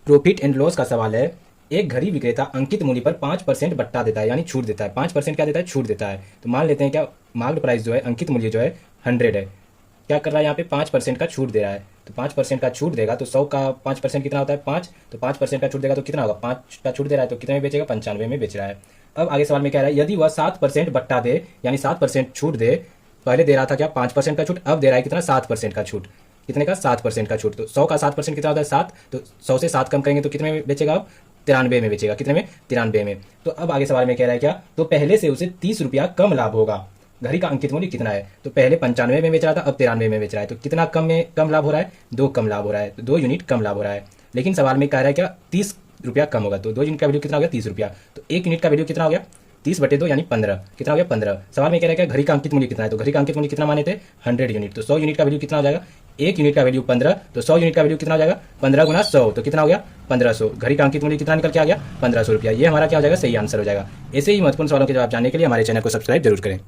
Profit and loss का सवाल है। एक घड़ी विक्रेता अंकित मूल्य पर 5% बट्टा देता है, यानी छूट देता है। 5% क्या देता है? छूट देता है। तो मान लेते हैं क्या मार्केट प्राइस जो है, अंकित मूल्य जो है 100 है। क्या कर रहा है यहाँ पे? 5% का छूट दे रहा है। तो 5% का छूट देगा तो 100 का 5% कितना होता है? 5। तो 5% का छूट देगा तो कितना होगा? 5 का छूट दे रहा है तो कितने में बेचेगा? 95 में बेच रहा है। अब आगे सवाल में कह रहा है यदि वह 7% बट्टा दे, यानी 7% छूट दे। पहले दे रहा था क्या? 5% का छूट। अब दे रहा है कितना? 7% का छूट। कितने का? 7% का छूट। तो 100 का 7% कितना होता है? 7। तो 100 से 7 कम करेंगे तो कितने में बेचेगा? अब 93 में बेचेगा। कितने में? 93 में। तो अब आगे सवाल में कह रहा है क्या? तो पहले से उसे 30 रुपया कम लाभ होगा। घड़ी का अंकित मूल्य कितना है? तो पहले 95 में बेच रहा था, अब 93 में बेच रहा है। तो कितना कम लाभ हो रहा है? 2 कम लाभ हो रहा है। तो 2 यूनिट कम लाभ हो रहा है। लेकिन सवाल में कह रहा है क्या? 30 रुपया कम होगा। तो 2 यूनिट का वैल्यू कितना हो गया? 30 रुपया। तो 1 यूनिट का वैल्यू कितना हो गया? 30/2 यानी 15। कितना हो गया? 15। सवाल में कह रहा है क्या? घड़ी का अंकित मूल्य कितना है? तो घड़ी का अंकित मूल्य कितना माने थे? 100 यूनिट। तो 100 यूनिट का वैल्यू कितना हो जाएगा? 1 यूनिट का वैल्यू 15। तो 100 यूनिट का वैल्यू कितना हो जाएगा? 15 गुना 100। तो कितना हो गया? 1500। घड़ी का अंकित मूल्य कितना निकल के आ गया? 1500 रुपया। ये हमारा क्या हो जाएगा? सही आंसर हो जाएगा। ऐसे ही महत्वपूर्ण सवालों के जवाब जानने के लिए हमारे चैनल को सब्सक्राइब जरूर करें।